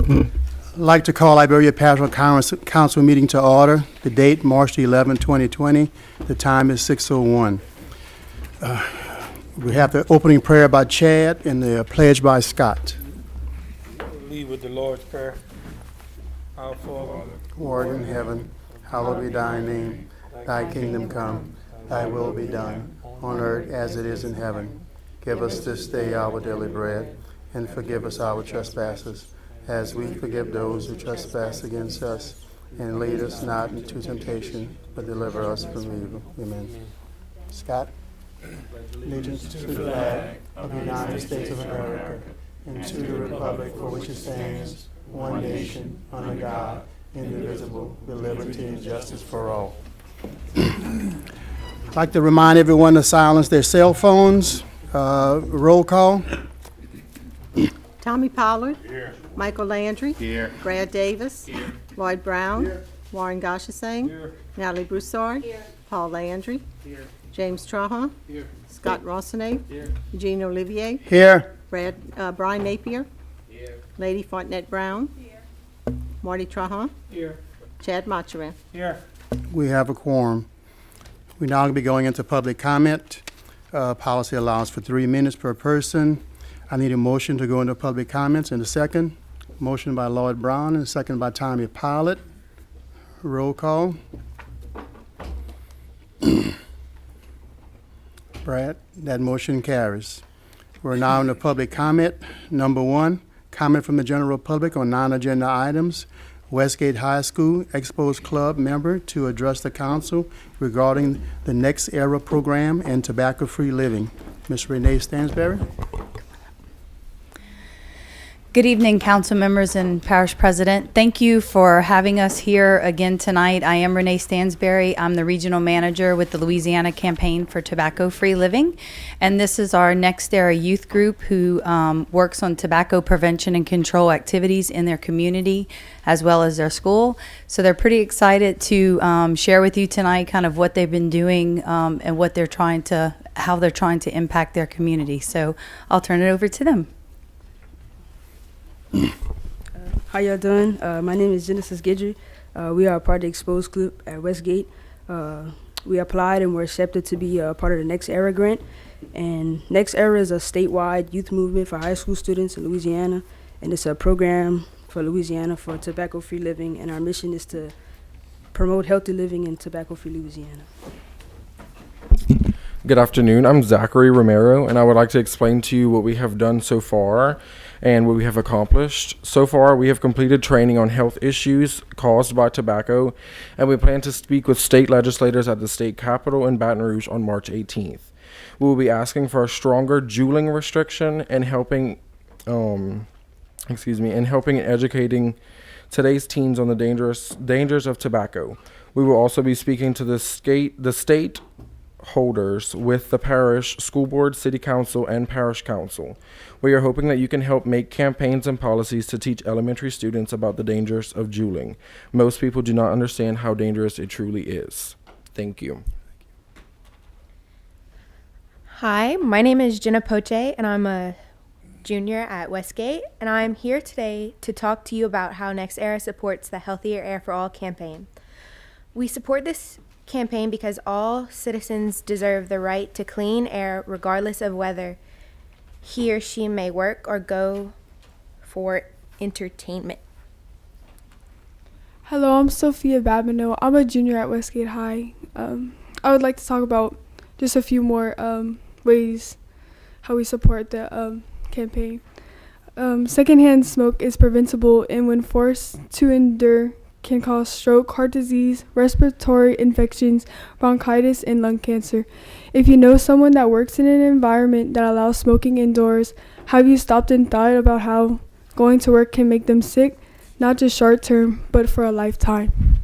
I'd like to call Iberia Pastoral Council meeting to order. The date, March 11, 2020. The time is 6:01. We have the opening prayer by Chad and the pledge by Scott. Lead with the Lord's Prayer. Our Father, who art in heaven, hallowed be thy name. Thy kingdom come, thy will be done, on earth as it is in heaven. Give us this day our daily bread, and forgive us our trespasses, as we forgive those who trespass against us. And lead us not into temptation, but deliver us from evil. Amen. Scott? Allegiance to the flag of the United States of America, and to the republic for which it stands, one nation, under God, indivisible, with liberty and justice for all. I'd like to remind everyone to silence their cell phones. Roll call. Tommy Pollard. Here. Michael Landry. Here. Brad Davis. Here. Lloyd Brown. Here. Warren Goshasang. Here. Natalie Broussard. Here. Paul Landry. Here. James Trahan. Here. Scott Rossonay. Here. Eugene Olivier. Here. Brian Napier. Here. Lady Fontenette Brown. Here. Marty Trahan. Here. Chad Macheran. Here. We have a quorum. We now be going into public comment. Policy allows for 3 minutes per person. I need a motion to go into public comments in a second. Motion by Lloyd Brown and a second by Tommy Pollard. Roll call. Brad, that motion carries. We're now in the public comment. Number 1, comment from the general public on non-agenda items. Westgate High School Expos Club member to address the council regarding the Next Era program and tobacco-free living. Ms. Renee Stansberry. Good evening, council members and parish president. Thank you for having us here again tonight. I am Renee Stansberry. I'm the regional manager with the Louisiana Campaign for Tobacco-Free Living. And this is our Next Era youth group who works on tobacco prevention and control activities in their community as well as their school. So they're pretty excited to share with you tonight kind of what they've been doing and how they're trying to impact their community. So I'll turn it over to them. How y'all doing? My name is Genesis Guidry. We are a part of the Exposed Group at Westgate. We applied and were accepted to be a part of the Next Era grant. And Next Era is a statewide youth movement for high school students in Louisiana. And it's a program for Louisiana for tobacco-free living. And our mission is to promote healthy living in tobacco-free Louisiana. Good afternoon. I'm Zachary Romero, and I would like to explain to you what we have done so far and what we have accomplished. So far, we have completed training on health issues caused by tobacco, and we plan to speak with state legislators at the state capitol in Baton Rouge on March 18th. We will be asking for a stronger juuling restriction and helping and educating today's teens on the dangers of tobacco. We will also be speaking to the state holders with the parish, school board, city council, and parish council. We are hoping that you can help make campaigns and policies to teach elementary students about the dangers of juuling. Most people do not understand how dangerous it truly is. Thank you. Hi, my name is Jenna Poche, and I'm a junior at Westgate, and I'm here today to talk to you about how Next Era supports the Healthier Air for All campaign. We support this campaign because all citizens deserve the right to clean air regardless of whether he or she may work or go for entertainment. Hello, I'm Sophia Babineau. I'm a junior at Westgate High. I would like to talk about just a few more ways how we support the campaign. Secondhand smoke is preventable, and when forced to endure can cause stroke, heart disease, respiratory infections, bronchitis, and lung cancer. If you know someone that works in an environment that allows smoking indoors, have you stopped and thought about how going to work can make them sick, not just short term, but for a lifetime?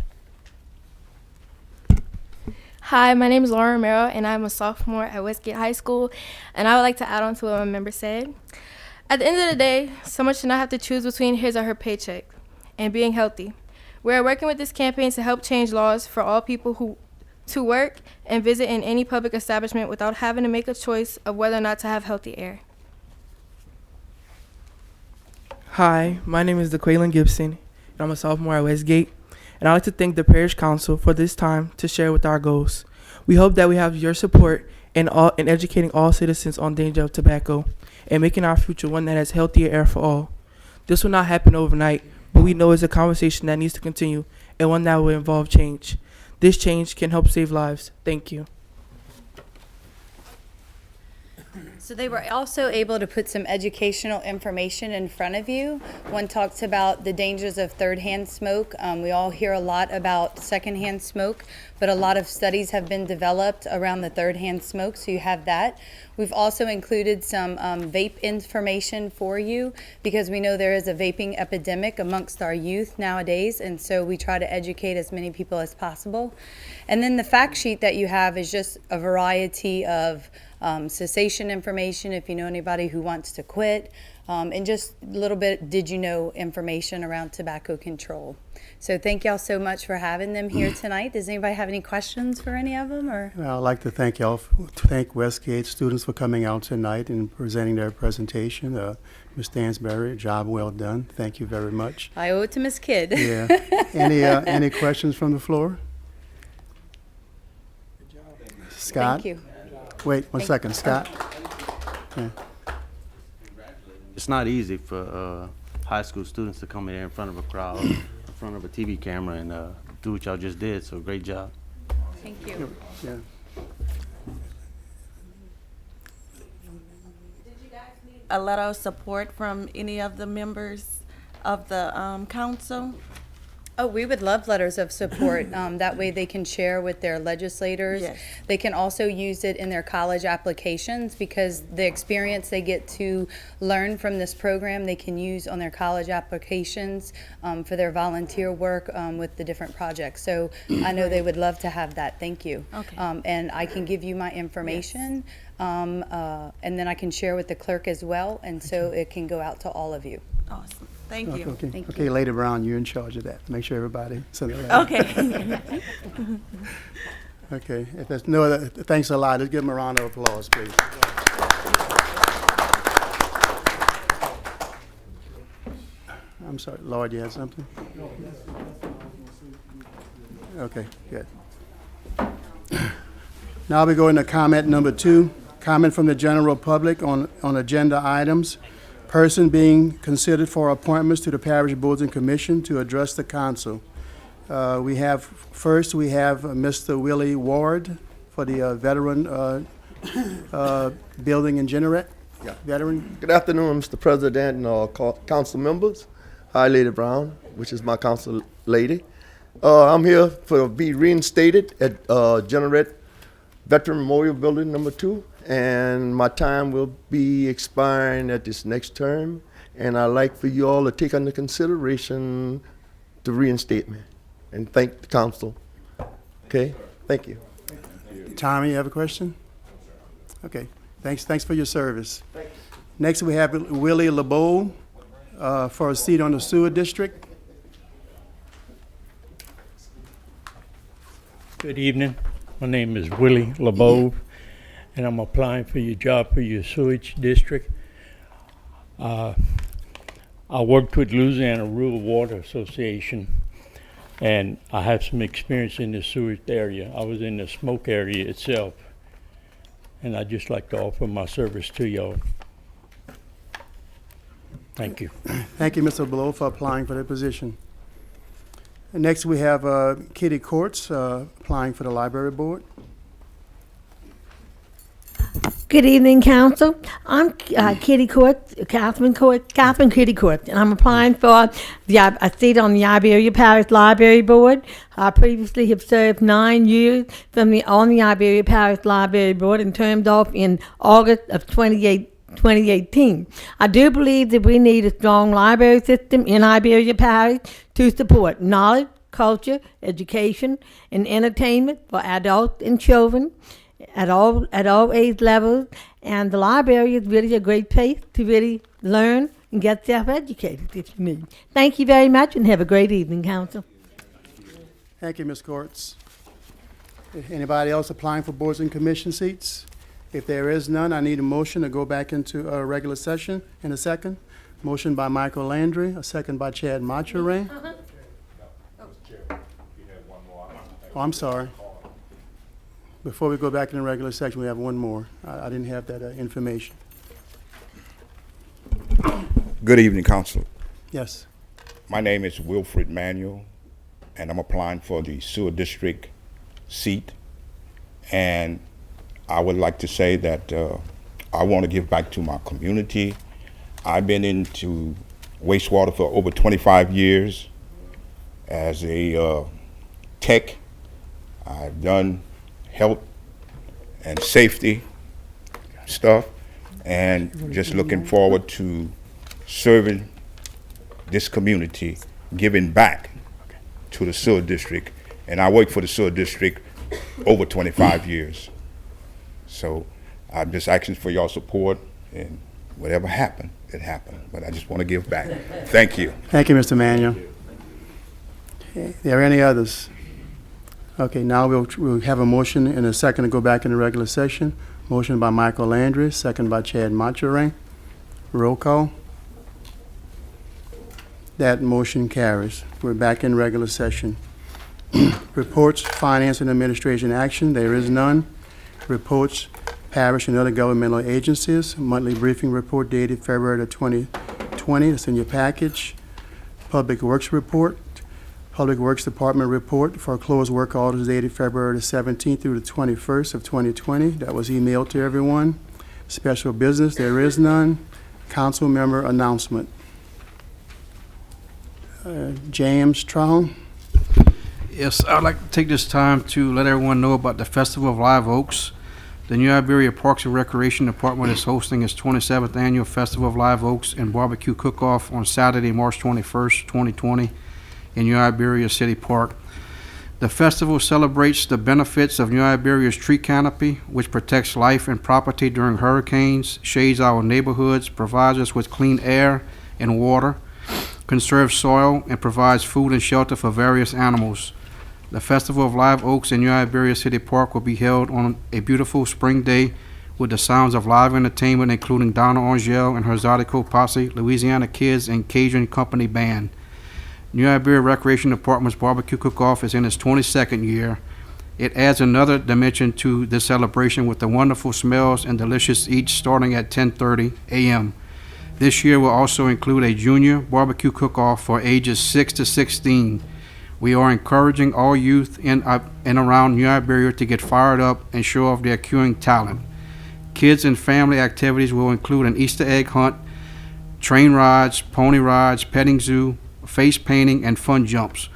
Hi, my name is Laura Romero, and I'm a sophomore at Westgate High School, and I would like to add on to what my member said. At the end of the day, someone should not have to choose between his or her paycheck and being healthy. We are working with this campaign to help change laws for all people who to work and visit in any public establishment without having to make a choice of whether or not to have healthy air. Hi, my name is DeQuaylen Gibson, and I'm a sophomore at Westgate. And I'd like to thank the Parish Council for this time to share with our goals. We hope that we have your support in educating all citizens on danger of tobacco and making our future one that has healthier air for all. This will not happen overnight, but we know it's a conversation that needs to continue and one that will involve change. This change can help save lives. Thank you. So they were also able to put some educational information in front of you. One talks about the dangers of third-hand smoke. We all hear a lot about second-hand smoke, but a lot of studies have been developed around the third-hand smoke, so you have that. We've also included some vape information for you because we know there is a vaping epidemic amongst our youth nowadays, and so we try to educate as many people as possible. And then the fact sheet that you have is just a variety of cessation information if you know anybody who wants to quit, and just a little bit did you know information around tobacco control. So thank y'all so much for having them here tonight. Does anybody have any questions for any of them? Or Well, I'd like to thank Westgate students for coming out tonight and presenting their presentation. Ms. Stansberry, job well done. Thank you very much. I owe it to Miss Kidd. Yeah. Any questions from the floor? Scott? Thank you. Wait one second, Scott. Yeah. It's not easy for high school students to come in here in front of a crowd, in front of a TV camera, and do what y'all just did. So great job. Thank you. Yeah. A letter of support from any of the members of the council? Oh, we would love letters of support. That way they can share with their legislators. Yes. They can also use it in their college applications because the experience they get to learn from this program they can use on their college applications for their volunteer work with the different projects. So I know they would love to have that. Thank you. Okay. And I can give you my information and then I can share with the clerk as well, and so it can go out to all of you. Awesome. Thank you. Okay, Thank okay, you. Lady Brown, you're in charge of that. Make sure everybody send a letter. Okay. Okay, if there's no other, thanks a lot. Let's give them a round of applause, please. I'm sorry, Lloyd, you had something? Okay, good. Now we go into comment number 2, comment from the general public on agenda items. Person being considered for appointments to the parish boards and commission to address the council. We have Mr. Willie Ward for the veteran building and generate. Yeah. Veteran. Good afternoon, Mr. President and council members. Hi, Lady Brown, which is my council lady. I'm here to be reinstated at Generate Veteran Memorial Building number 2. And my time will be expiring at this next term, and I'd like for you all to take under consideration the reinstatement, and thank the council. Okay, thank you. Tommy, you have a question? Okay, thanks for your service. Next, we have Willie LeBeau for a seat on the sewer district. Good evening. My name is Willie LeBeau, and I'm applying for your job for your sewage district. I worked with Louisiana Rural Water Association, and I have some experience in the sewage area. I was in the smoke area itself, and I'd just like to offer my service to y'all. Thank you. Thank you, Mr. LeBeau, for applying for the position. And next, we have Kitty Courts applying for the library board. Good evening, Council. I'm Kitty Court, Catherine Kitty Court, and I'm applying for a seat on the Iberia Parish Library Board. I previously have served 9 years on the Iberia Parish Library Board and termed off in August of 2018. I do believe that we need a strong library system in Iberia Parish to support knowledge, culture, education, and entertainment for adults and children at all age levels, and the library is really a great place to really learn and get self-educated if you need. Thank you very much, and have a great evening, Council. Thank you, Ms. Courts. Anybody else applying for boards and commission seats? If there is none, I need a motion to go back into a regular session in a second. Motion by Michael Landry, a second by Chad Machurin. Oh, I'm sorry. Before we go back in the regular section, we have one more. I didn't have that information. Good evening, Council. Yes. My name is Wilfred Manuel, and I'm applying for the sewer district seat. And I would like to say that I want to give back to my community. I've been into wastewater for over 25 years as a tech. I've done health and safety stuff, and just looking forward to serving this community, giving back to the sewer district. And I worked for the sewer district over 25 years. So I'm just asking for your support, and whatever happened, it happened. But I just want to give back. Thank you. Thank you, Mr. Manuel. Okay, are there any others? Okay, now we'll have a motion and a second to go back in the regular session. Motion by Michael Landry, second by Chad Machurin. Roll call. That motion carries. We're back in regular session. Reports, finance and administration action, there is none. Reports, parish and other governmental agencies, monthly briefing report dated February 2020, that's in your package. Public Works report, Public Works Department report for closed work orders dated February 17th through the 21st of 2020. That was emailed to everyone. Special business, there is none. Council member announcement. James Traum. Yes, I'd like to take this time to let everyone know about the Festival of Live Oaks. The New Iberia Parks and Recreation Department is hosting its 27th Annual Festival of Live Oaks and Barbecue Cook-Off on Saturday, March 21st, 2020 in New Iberia City Park. The festival celebrates the benefits of New Iberia's tree canopy, which protects life and property during hurricanes, shades our neighborhoods, provides us with clean air and water, conserves soil, and provides food and shelter for various animals. The Festival of Live Oaks in New Iberia City Park will be held on a beautiful spring day with the sounds of live entertainment, including Donna Angel and her Zydeco Posse, Louisiana Kids, and Cajun Company Band. New Iberia Recreation Department's Barbecue Cook-Off is in its 22nd year. It adds another dimension to this celebration with the wonderful smells and delicious eats starting at 10:30 a.m. This year will also include a junior barbecue cook-off for ages 6 to 16. We are encouraging all youth in and around New Iberia to get fired up and show off their queuing talent. Kids and family activities will include an Easter egg hunt, train rides, pony rides, petting zoo, face painting, and fun jumps.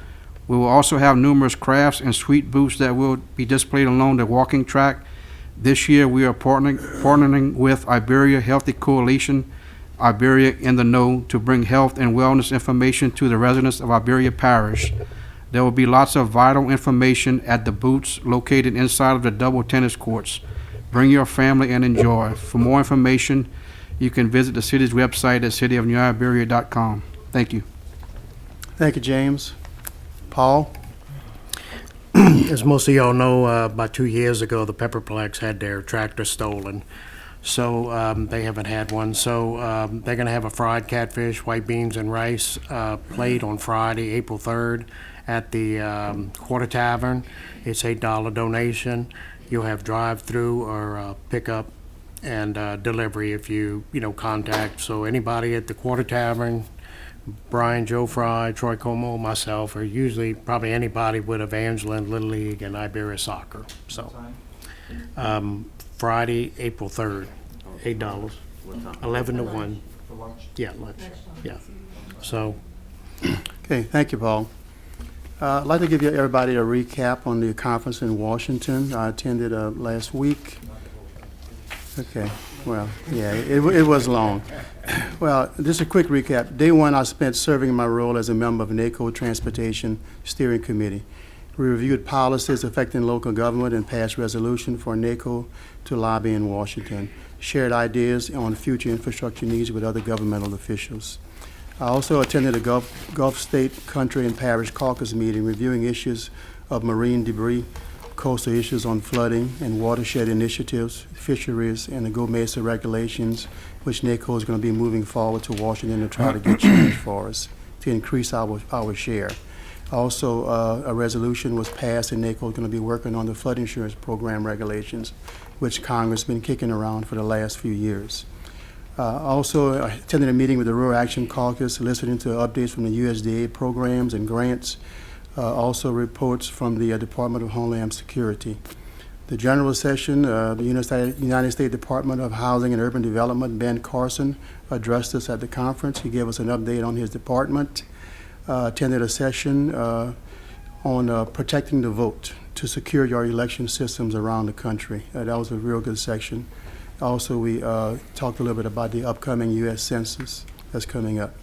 We will also have numerous crafts and sweet booths that will be displayed along the walking track. This year we are partnering with Iberia Healthy Coalition, Iberia in the Know, to bring health and wellness information to the residents of Iberia Parish. There will be lots of vital information at the booths located inside of the double tennis courts. Bring your family and enjoy. For more information, you can visit the city's website at cityofnewiberia.com. Thank you. Thank you, James. Paul? As most of y'all know, about 2 years ago, the Pepperplex had their tractor stolen. So they haven't had one. So they're going to have a fried catfish, white beans, and rice plate on Friday, April 3rd at the Quarter Tavern. It's $8 donation. You'll have drive-through or pickup and delivery if you contact. So anybody at the Quarter Tavern, Brian, Joe Fry, Troy Como, myself, or usually probably anybody with Evangeline, Little League, and Iberia Soccer. So Friday, April 3rd, $8, 11 to 1. Yeah, lunch. Yeah. So. Okay, thank you, Paul. I'd like to give everybody a recap on the conference in Washington. I attended last week. Okay, well, yeah, it was long. Well, just a quick recap. Day one, I spent serving in my role as a member of NACO Transportation Steering Committee. We reviewed policies affecting local government and passed resolution for NACO to lobby in Washington, shared ideas on future infrastructure needs with other governmental officials. I also attended a Gulf State Country and Parish Caucus meeting reviewing issues of marine debris, coastal issues on flooding and watershed initiatives, fisheries, and the Go Mesa regulations, which NACO is going to be moving forward to Washington to try to get change for us to increase our share. Also, a resolution was passed, and NACO is going to be working on the flood insurance program regulations, which Congress has been kicking around for the last few years. Also, I attended a meeting with the Rural Action Caucus, listening to updates from the USDA programs and grants, also reports from the Department of Homeland Security. The general session, the United States Department of Housing and Urban Development, Ben Carson, addressed us at the conference. He gave us an update on his department. Attended a session on protecting the vote to secure your election systems around the country. That was a real good section. Also, we talked a little bit about the upcoming U.S. Census that's coming up.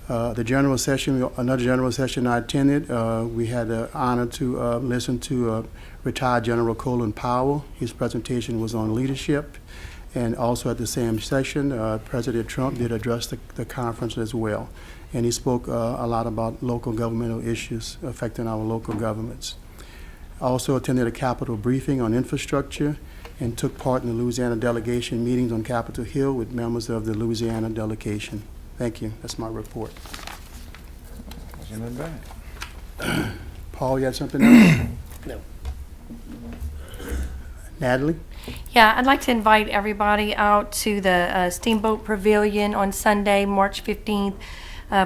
The general session, another general session I attended, we had the honor to listen to retired General Colin Powell. His presentation was on leadership. And also at the same session, President Trump did address the conference as well. And he spoke a lot about local governmental issues affecting our local governments. I also attended a Capitol briefing on infrastructure and took part in the Louisiana delegation meetings on Capitol Hill with members of the Louisiana delegation. Thank you. That's my report. Paul, you had something else? No. Natalie? Yeah, I'd like to invite everybody out to the Steamboat Pavilion on Sunday, March 15th,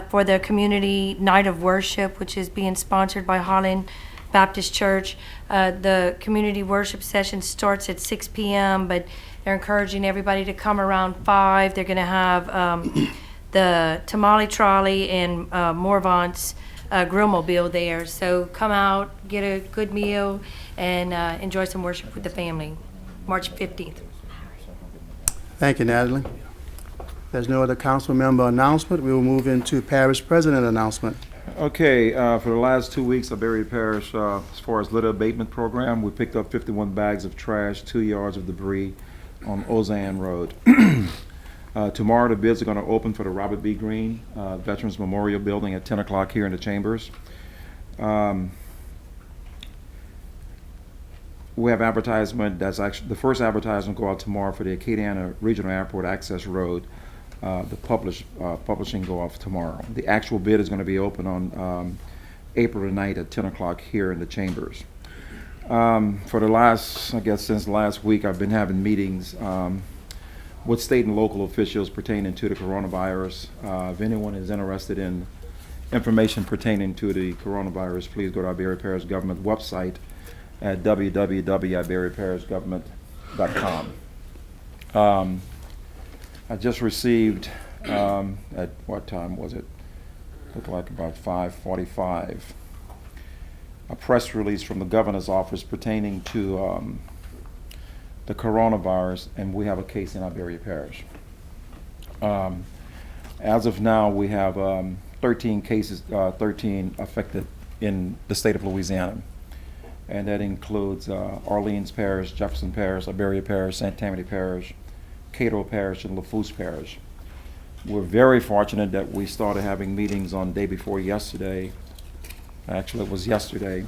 for the Community Night of Worship, which is being sponsored by Holland Baptist Church. The community worship session starts at 6 p.m., but they're encouraging everybody to come around 5. They're going to have the tamale trolley and Morvant's grillmobile there. So come out, get a good meal, and enjoy some worship with the family. March 15th. Thank you, Natalie. There's no other council member announcement. We will move into parish president announcement. Okay, for the last 2 weeks of Berry Parish, as far as litter abatement program, we picked up 51 bags of trash, 2 yards of debris on Ozan Road. Tomorrow, the bids are going to open for the Robert B. Greene Veterans Memorial Building at 10 o'clock here in the chambers. We have advertisement. That's actually the first advertisement go out tomorrow for the Acadiana Regional Airport Access Road. The publishing go off tomorrow. The actual bid is going to be open on April the 9th at 10 o'clock here in the chambers. For the last, I guess since last week, I've been having meetings with state and local officials pertaining to the coronavirus. If anyone is interested in information pertaining to the coronavirus, please go to our Berry Parish Government website at www.berryparishgovernment.com. I just received, at what time was it? Looked like about 5:45, a press release from the governor's office pertaining to the coronavirus, and we have a case in our Berry Parish. As of now, we have 13 cases, 13 affected in the state of Louisiana. And that includes Orleans Parish, Jefferson Parish, Iberia Parish, St. Tammany Parish, Cato Parish, and LaFouse Parish. We're very fortunate that we started having meetings on day before yesterday. Actually, it was yesterday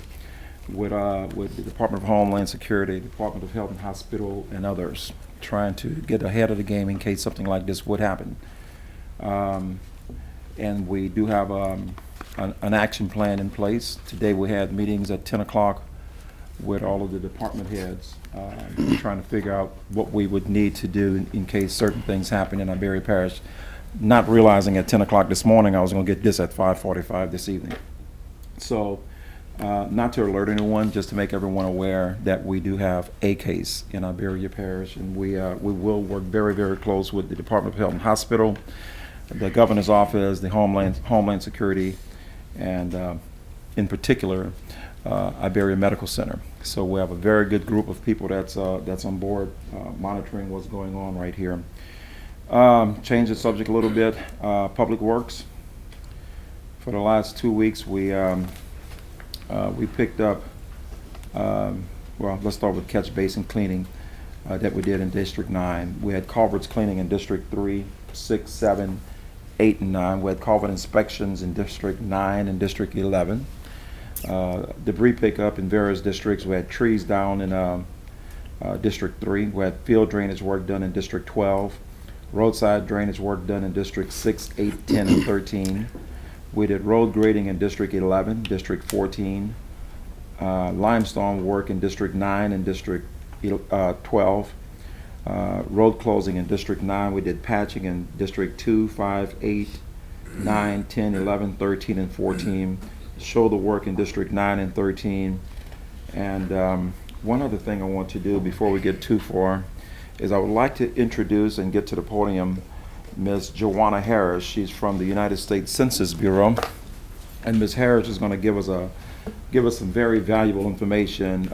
with the Department of Homeland Security, Department of Health and Hospital, and others, trying to get ahead of the game in case something like this would happen. And we do have an action plan in place. Today we had meetings at 10 o'clock with all of the department heads, trying to figure out what we would need to do in case certain things happen in our Berry Parish. Not realizing at 10 o'clock this morning I was going to get this at 5:45 this evening. So, not to alert anyone, just to make everyone aware that we do have a case in our Berry Parish, and we will work very, very close with the Department of Health and Hospital, the Governor's Office, the Homeland Security, and in particular, Iberia Medical Center. So we have a very good group of people that's on board monitoring what's going on right here. Change the subject a little bit. Public Works. For the last 2 weeks, we picked up. Well, let's start with catch basin cleaning that we did in District 9. We had culverts cleaning in District 3, 6, 7, 8, and 9. We had culvert inspections in District 9 and District 11. Debris pickup in various districts. We had trees down in District 3. We had field drainage work done in District 12. roadside drainage work done in District 6, 8, 10, and 13. We did road grading in District 11, District 14, limestone work in District 9 and District 12, road closing in District 9. We did patching in District 2, 5, 8, 9, 10, 11, 13, and 14. Shoulder work in District 9 and 13. And one other thing I want to do before we get too far is I would like to introduce and get to the podium Ms. Joanna Harris. She's from the United States Census Bureau, and Ms. Harris is going to give us some very valuable information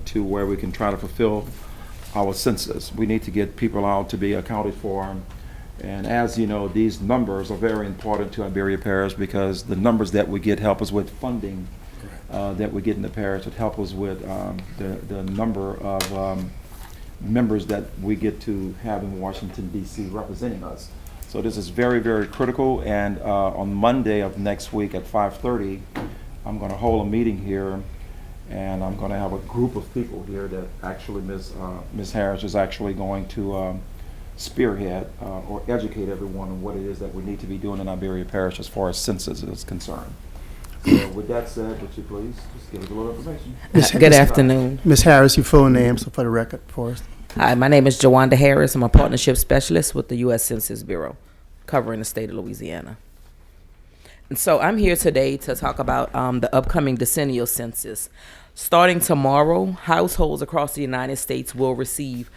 to where we can try to fulfill our census. We need to get people out to be accounted for, and as you know, these numbers are very important to Iberia Parish because the numbers that we get help us with funding that we get in the parish. It helps us with the number of members that we get to have in Washington, D.C. representing us. So this is very, very critical, and on Monday of next week at 5:30, I'm going to hold a meeting here, and I'm going to have a group of people here that actually Ms. Harris is actually going to spearhead or educate everyone on what it is that we need to be doing in Iberia Parish as far as census is concerned. So with that said, would you please just give us a little information? Good afternoon. Ms. Harris, your full name, so for the record for us. Hi, my name is Jawanda Harris. I'm a partnership specialist with the U.S. Census Bureau, covering the state of Louisiana. And so I'm here today to talk about the upcoming decennial census. Starting tomorrow, households across the United States will receive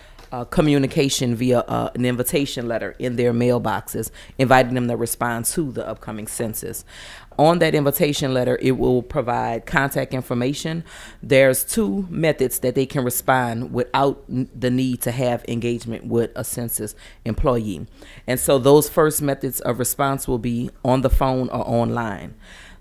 communication via an invitation letter in their mailboxes, inviting them to respond to the upcoming census. On that invitation letter, it will provide contact information. There's 2 methods that they can respond without the need to have engagement with a census employee. And so those first methods of response will be on the phone or online.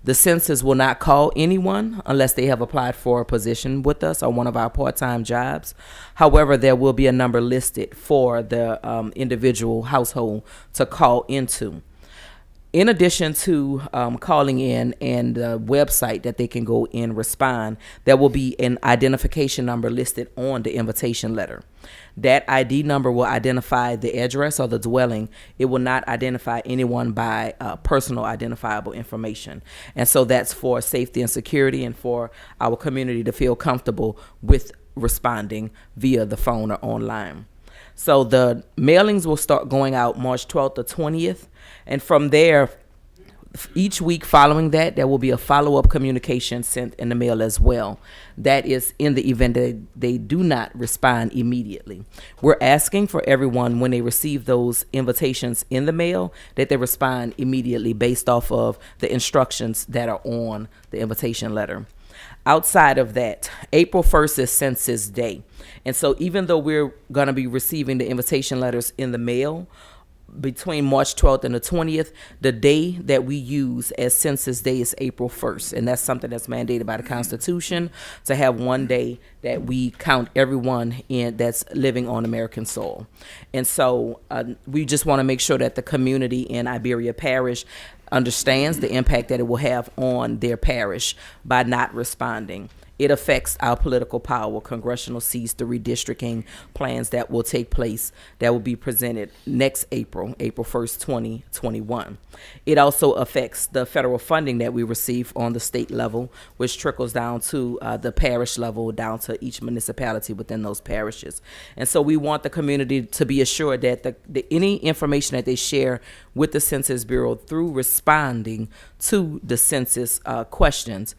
The census will not call anyone unless they have applied for a position with us or one of our part-time jobs. However, there will be a number listed for the individual household to call into. In addition to calling in and the website that they can go and respond, there will be an identification number listed on the invitation letter. That ID number will identify the address or the dwelling. It will not identify anyone by personal identifiable information. And so that's for safety and security and for our community to feel comfortable with responding via the phone or online. So the mailings will start going out March 12th to 20th. And from there, each week following that, there will be a follow-up communication sent in the mail as well. That is in the event that they do not respond immediately. We're asking for everyone, when they receive those invitations in the mail, that they respond immediately based off of the instructions that are on the invitation letter. Outside of that, April 1st is Census Day. And so even though we're going to be receiving the invitation letters in the mail, between March 12th and the 20th, the day that we use as Census Day is April 1st. And that's something that's mandated by the Constitution, to have one day that we count everyone in that's living on American soil. And so we just want to make sure that the community in Iberia Parish understands the impact that it will have on their parish by not responding. It affects our political power, congressional seats, the redistricting plans that will take place, that will be presented next April 1st, 2021. It also affects the federal funding that we receive on the state level, which trickles down to the parish level, down to each municipality within those parishes. And so we want the community to be assured that any information that they share with the Census Bureau through responding to the census questions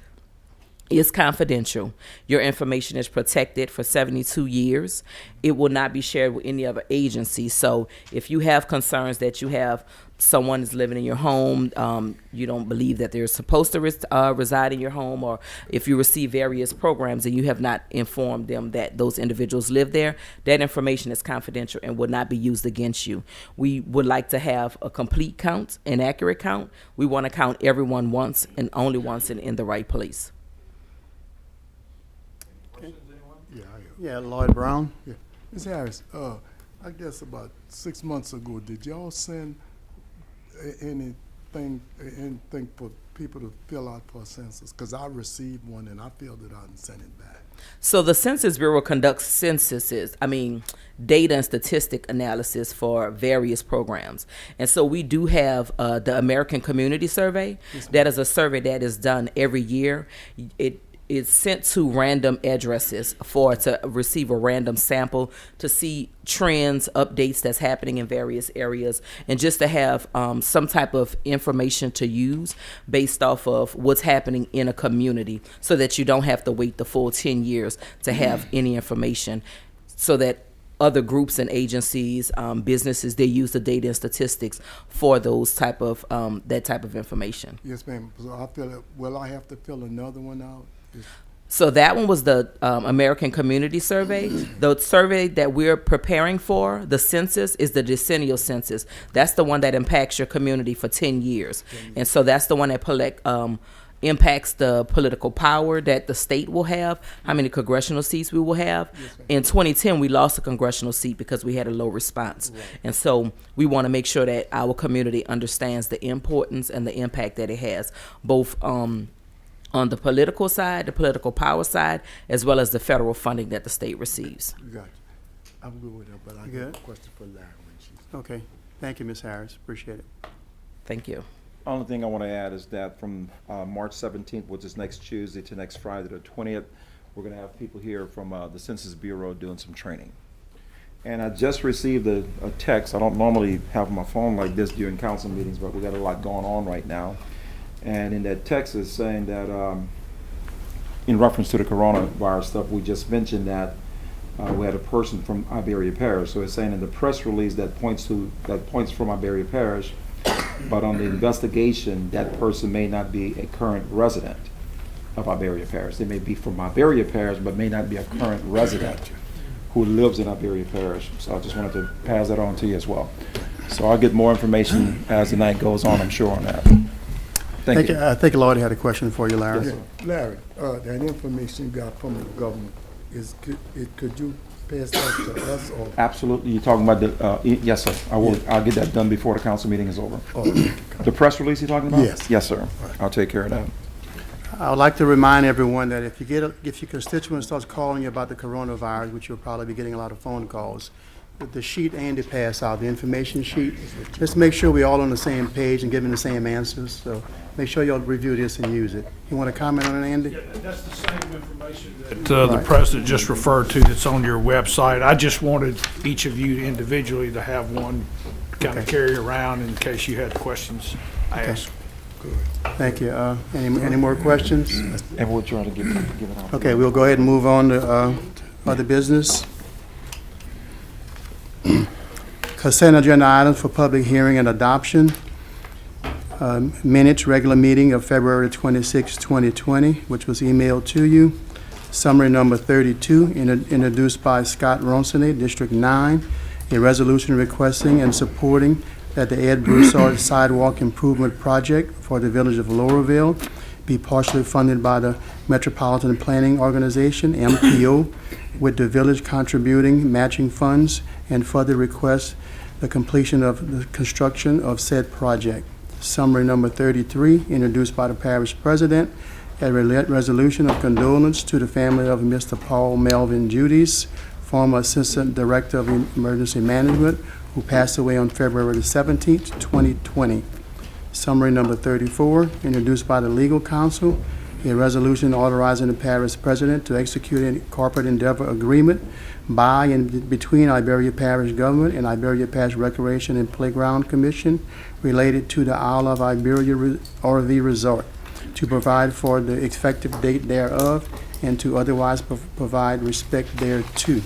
is confidential. Your information is protected for 72 years. It will not be shared with any other agency. So if you have concerns that you have someone is living in your home, you don't believe that they're supposed to reside in your home, or if you receive various programs and you have not informed them that those individuals live there, that information is confidential and will not be used against you. We would like to have a complete count, an accurate count. We want to count everyone once and only once and in the right place. Yeah, Lloyd Brown. Yeah. Ms. Harris, I guess about 6 months ago, did y'all send anything for people to fill out for a census? Because I received one and I filled it out and sent it back. So the Census Bureau conducts data and statistic analysis for various programs. And so we do have the American Community Survey. That is a survey that is done every year. It is sent to random addresses to receive a random sample to see trends, updates that's happening in various areas, and just to have some type of information to use based off of what's happening in a community, so that you don't have to wait the full 10 years to have any information, so that other groups and agencies, businesses, they use the data and statistics for those type of that type of information. Yes, ma'am. So will I have to fill another one out? So that one was the American Community Survey. The survey that we're preparing for, the census, is the decennial census. That's the one that impacts your community for 10 years. And so that's the one that impacts the political power that the state will have, how many congressional seats we will have. In 2010, we lost a congressional seat because we had a low response. And so we want to make sure that our community understands the importance and the impact that it has, both on the political side, the political power side, as well as the federal funding that the state receives. Gotcha. I'm good with that, but I got a question for Larry when she's. Okay. Thank you, Ms. Harris. Appreciate it. Thank you. Only thing I want to add is that from March 17th, which is next Tuesday, to next Friday, the 20th, we're going to have people here from the Census Bureau doing some training. And I just received a text. I don't normally have my phone like this during council meetings, but we got a lot going on right now. And in that text is saying that, in reference to the coronavirus stuff, we just mentioned that we had a person from Iberia Parish. So it's saying in the press release that points from Iberia Parish, but on the investigation, that person may not be a current resident of Iberia Parish. They may be from Iberia Parish, but may not be a current resident who lives in Iberia Parish. So I just wanted to pass that on to you as well. So I'll get more information as the night goes on, I'm sure, on that. Thank you. I think Lloyd had a question for you, Larry. Yeah, Larry, that information you got from the government, could you pass that to us or? Absolutely. You're talking about the, yes, sir. I will. Yeah. I'll get that done before the council meeting is over. Oh, the press release you're talking about? Yes. Yes, sir. I'll take care of that. I would like to remind everyone that if your constituent starts calling you about the coronavirus, which you'll probably be getting a lot of phone calls, the sheet Andy passed out, the information sheet, just make sure we're all on the same page and giving the same answers. So make sure y'all review this and use it. You want to comment on it, Andy? Yeah, that's the same information that the president just referred to that's on your website. I just wanted each of you individually to have one kind of carry around in case you had questions asked. Good. Thank you. Any more questions? And we'll try to give it out. Okay, we'll go ahead and move on to other business. Consent agenda items for public hearing and adoption. Minutes, regular meeting of February 26, 2020, which was emailed to you. Summary number 32, introduced by Scott Ronson, District 9, a resolution requesting and supporting that the Ed Broussard Sidewalk Improvement Project for the Village of Laurelville be partially funded by the Metropolitan Planning Organization, MPO, with the village contributing matching funds, and further request the completion of the construction of said project. Summary number 33, introduced by the parish president, a resolution of condolence to the family of Mr. Paul Melvin Judice, former Assistant Director of Emergency Management, who passed away on February the 17th, 2020. Summary number 34, introduced by the legal counsel, a resolution authorizing the parish president to execute a corporate endeavor agreement by and between Iberia Parish Government and Iberia Parish Recreation and Playground Commission related to the Isle of Iberia RV Resort, to provide for the effective date thereof and to otherwise provide respect thereto.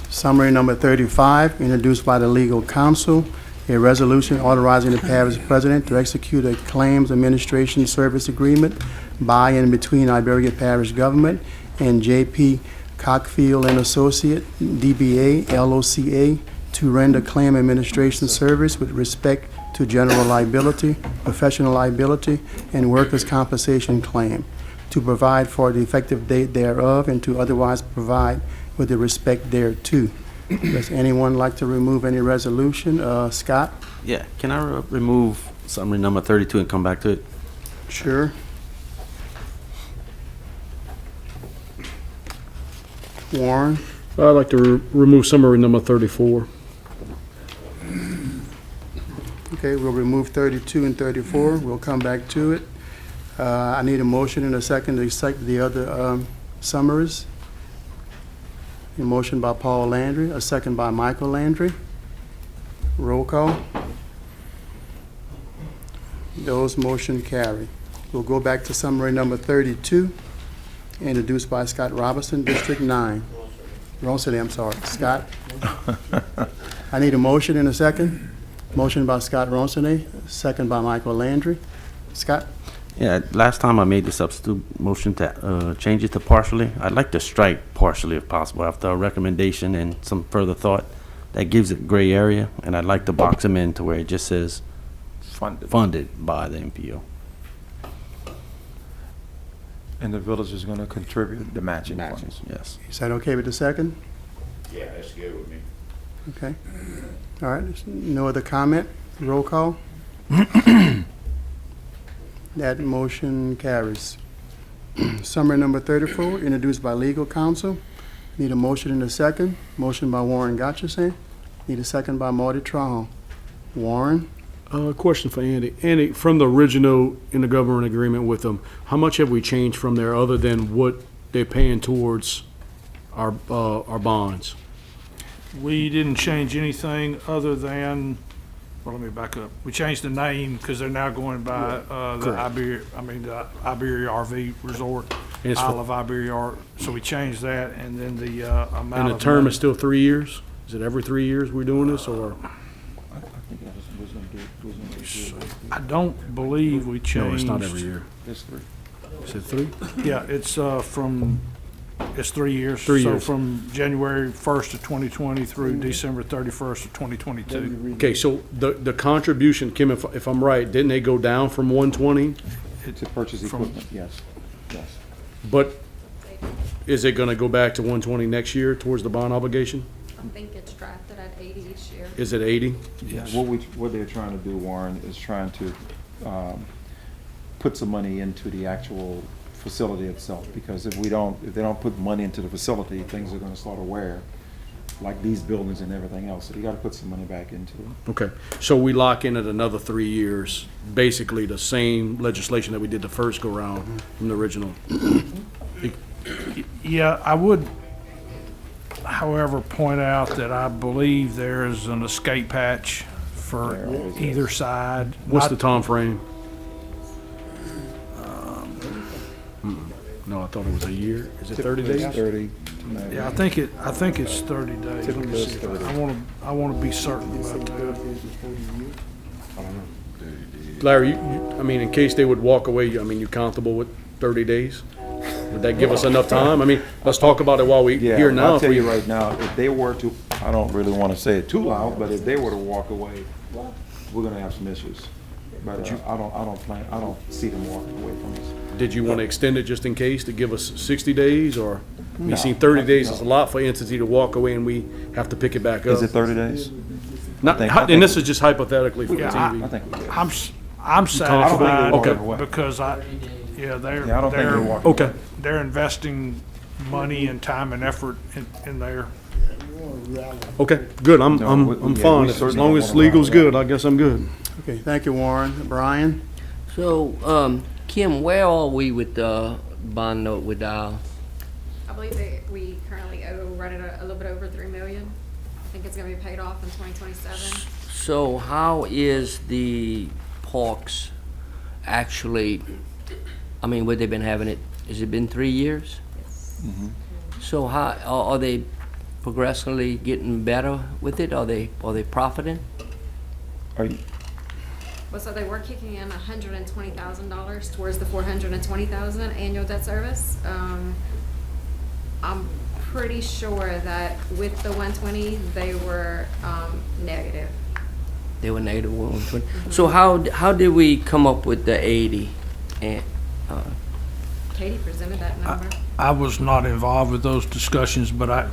Summary number 35, introduced by the legal counsel, a resolution authorizing the parish president to execute a claims administration service agreement by and between Iberia Parish Government and J.P. Cockfield and Associate, DBA, LOCA, to render claim administration service with respect to general liability, professional liability, and workers' compensation claim, to provide for the effective date thereof and to otherwise provide with the respect thereto. Does anyone like to remove any resolution? Scott? Yeah, can I remove summary number 32 and come back to it? Sure. Warren, I'd like to remove summary number 34. okay, we'll remove 32 and 34. We'll come back to it. I need a motion and a second to accept the other summaries. A motion by Paul Landry, a second by Michael Landry. Roll call. Those motion carry. We'll go back to summary number 32, introduced by Scott Robinson, District 9. Ronson, I'm sorry, Scott. I need a motion and a second. Motion by Scott Ronson, second by Michael Landry. Scott? Yeah, last time I made the substitute motion to change it to partially. I'd like to strike partially if possible after a recommendation and some further thought. That gives it gray area, and I'd like to box them in to where it just says funded by the MPO. And the village is going to contribute the matching funds. Yes. Is that okay with the second? Yeah, that's good with me. Okay. All right, there's no other comment? Roll call? That motion carries. Summary number 34, introduced by legal counsel. Need a motion and a second. Motion by Warren Gotchison. Need a second by Marty Trahan. Warren? Question for Andy. Andy, from the original intergovernmental agreement with them, how much have we changed from there other than what they're paying towards our bonds? We didn't change anything other than, well, let me back up. We changed the name because they're now going by the Iberia RV Resort, And it's for- Isle of Iberia. So we changed that, and then the amount And the of term money- is still 3 years? Is it every 3 years we're doing this, or? I don't believe we changed. No, it's not every year. It's 3. Is it 3? Yeah, it's it's 3 years. 3 years. So from January 1st of 2020 through December 31st of 2022. Okay, so the contribution, Kim, if I'm right, didn't they go down from 120? To purchase equipment, yes. Yes. But is it gonna go back to 120 next year towards the bond obligation? I think it's drafted at 80 each year. Is it 80? Yes. What they're trying to do, Warren, is trying to put some money into the actual facility itself, because if they don't put money into the facility, things are gonna start to wear, like these buildings and everything else. So you gotta put some money back into it. Okay, so we lock in at another 3 years, basically the same legislation that we did the first go-round from the original. Yeah, I would, however, point out that I believe there is an escape hatch for either side. What's the Not- time frame? No, I thought it was a year. Is it 30 days? 30. Yeah, I think it's 30 days. Let me see. I wanna be certain about that. Larry, I mean, in case they would walk away, you comfortable with 30 days? Would that give us enough time? I mean, let's talk about it while we Yeah, here now. I'll if tell we- you right now, if they were to, I don't really want to say it too loud, but if they were to walk away, we're gonna have some issues. But I don't see them walking away from us. Did you want to extend it just in case to give us 60 days, or? You No. see, 30 days is a lot for entity to walk away and we have to pick it back up. Is it 30 days? Not, I and think- this is just hypothetically for Yeah, TV. I think we did. I'm satisfied Okay. because Yeah, I don't think they're walking Okay. away. they're investing money and time and effort in there. Okay, good, I'm yeah, fine. we As certainly long don't as wanna legal's allow that. good, I guess I'm good. Okay, thank you, Warren. Brian? So, Kim, where are we with the bond note with Dow? I believe that we currently owe right at a little bit over 3 million. I think it's gonna be paid off in 2027. So how is the parks actually, where they've been having it, has it been 3 years? So how, are they progressively getting better with it? Are they profiting? Are you, Well, so they were kicking in $120,000 towards the $420,000 annual debt service. I'm pretty sure that with the 120, they were negative. They were negative 120. So how did we come up with the 80? And, Katie presented that number. I was not involved with those discussions, but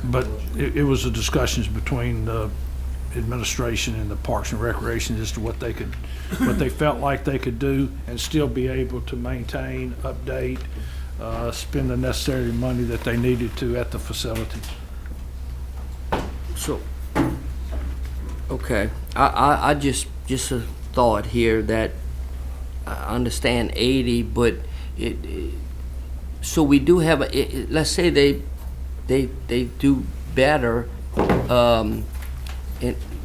it was the discussions between the administration and the Parks and Recreation as to what they felt like they could do and still be able to maintain, update, spend the necessary money that they needed to at the facility. So, okay, I just a thought here that I understand 80, but so we do have let's say they do better,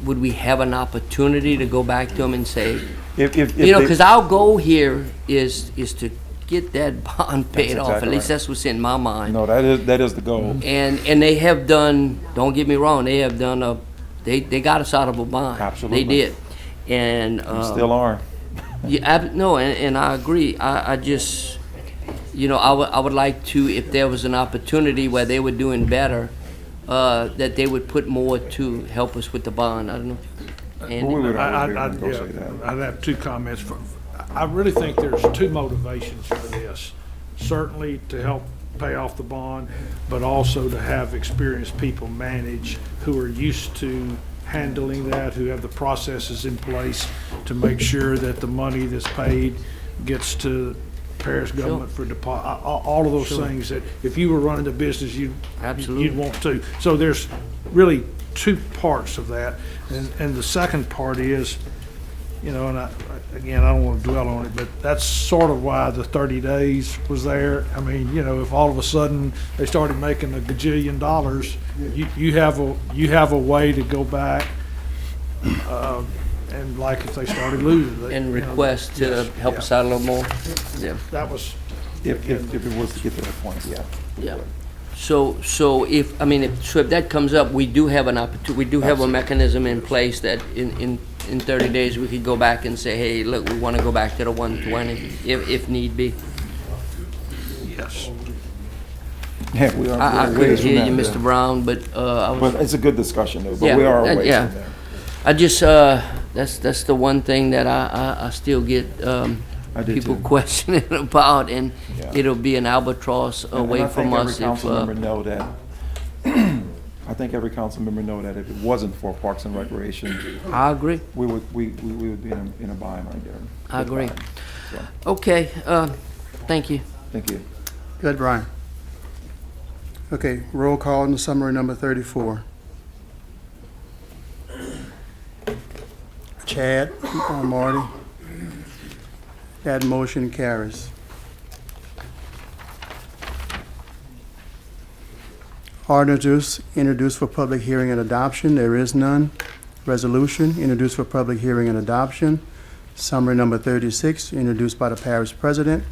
would we have an opportunity to go back to them and say, If you know, they- because our goal here is to get that bond paid off. At exactly least right. that's what's in my mind. No, that is the goal. And they have done, don't get me wrong, they have done they got us out of a bond. Absolutely. They did. And. Still are. Yeah, no, and I agree. I just, you know, I would like to, if there was an opportunity where they were doing better, that they would put more to help us with the bond. I don't know. Andy? I'd have two comments. I really think there's two motivations for this. Certainly to help pay off the bond, but also to have experienced people manage who are used to handling that, who have the processes in place to make sure that the money that's paid gets to parish government for deposit, all of those things that if you were running the business, you'd want to. So there's really two parts of that. And the second part is, you know, and again, I don't want to dwell on it, but that's sort of why the 30 days was there. I mean, you know, if all of a sudden they started making $1 gajillion, you have a way to go back, and like if they started losing. And request to help us out a little more. Yeah. That was. If it was to get to that point, yeah. Yeah. So if that comes up, we do have an opportunity, we do have a mechanism in place that in 30 days, we could go back and say, hey, look, we want to go back to the 120 if need be. Yes. Yeah, we are. I couldn't hear you, Mr. Brown, but I was. But it's a good discussion, though. But we are a ways from there. I just that's the one thing that I still get people questioning about, and it'll be an albatross away from us. I think every council member know that if it wasn't for Parks and Recreation, I agree. We would be in a bind right there. I agree. So. Okay. Thank you. Thank you. Good, Brian. Okay, roll call on the summary number 34. Chad, Marty. That motion carries. Ordinance introduced for public hearing and adoption. There is none. Resolution introduced for public hearing and adoption. Summary number 36, introduced by the parish president.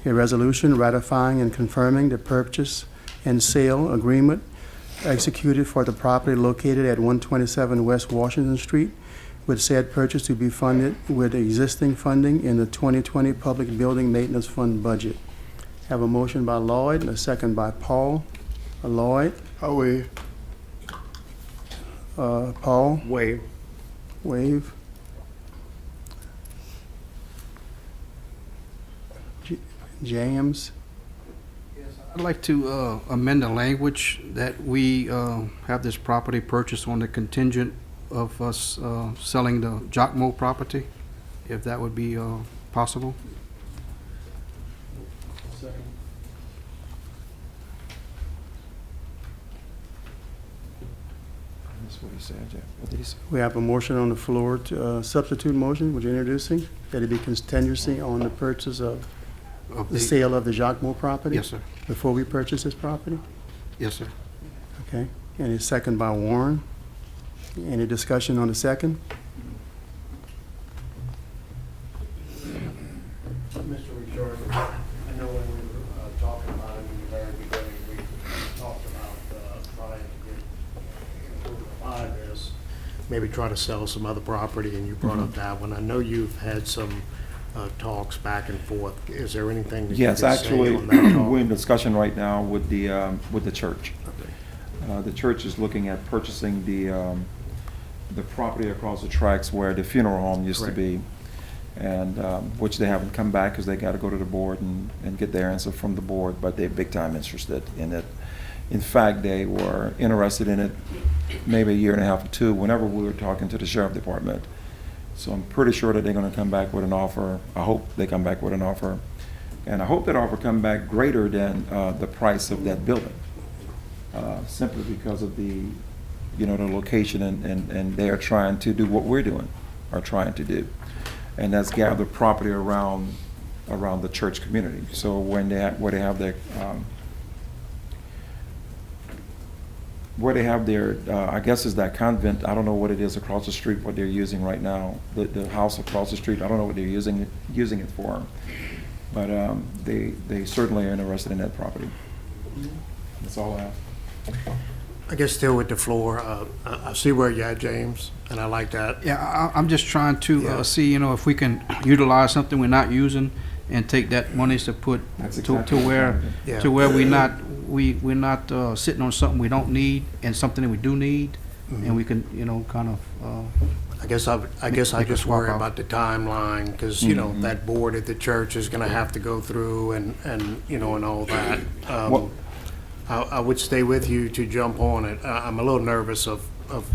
A resolution ratifying and confirming the purchase and sale agreement executed for the property located at 127 West Washington Street, with said purchase to be funded with existing funding in the 2020 Public Building Maintenance Fund budget. Have a motion by Lloyd and a second by Paul. Lloyd? I waive. Paul? Waive. Waive. James? I'd like to amend the language that we have this property purchased on the contingent of us selling the Jockmo property, if that would be possible. That's what he said, Jeff. What did he say? We have a motion on the floor to substitute motion, which you're introducing, that it be contingency on the purchase of the sale of the Jockmo property? Yes, sir. Before we purchase this property? Yes, sir. Okay, and it's second by Warren. Any discussion on the second? Mr. Richard, I know when we were talking about it in the very beginning, we talked about trying to get this, maybe try to sell some other property, and you brought up that one. I know you've had some talks back and forth. Is there anything that you can Yes, say actually, on that talk? we're in discussion right now with the church. The church is looking at purchasing the property across the tracks where the funeral home used to be, and which they haven't come back because they got to go to the board and get their answer from the board, but they're big time interested in it. In fact, they were interested in it maybe a year and a half or two whenever we were talking to the sheriff department. So I'm pretty sure that they're going to come back with an offer. I hope they come back with an offer And I hope that offer come back greater than the price of that building, simply because of the, the location and they are trying to do what we're doing, are trying to do. And that's gather property around the church community. So where they have their I guess is that convent. I don't know what it is across the street, what they're using right now. The house across the street, I don't know what they're using it for. But they certainly are interested in that property. That's all I have. I guess still with the floor, I see where you're at, James, and I like that. Yeah, I'm just trying to see, if we can utilize something we're not using and take that monies to put to where we're not sitting on something we don't need and something that we do need, and we can, kind of. I guess I just worry about the timeline, because, that board at the church is gonna have to go through and all that. I would stay with you to jump on it. I'm a little nervous of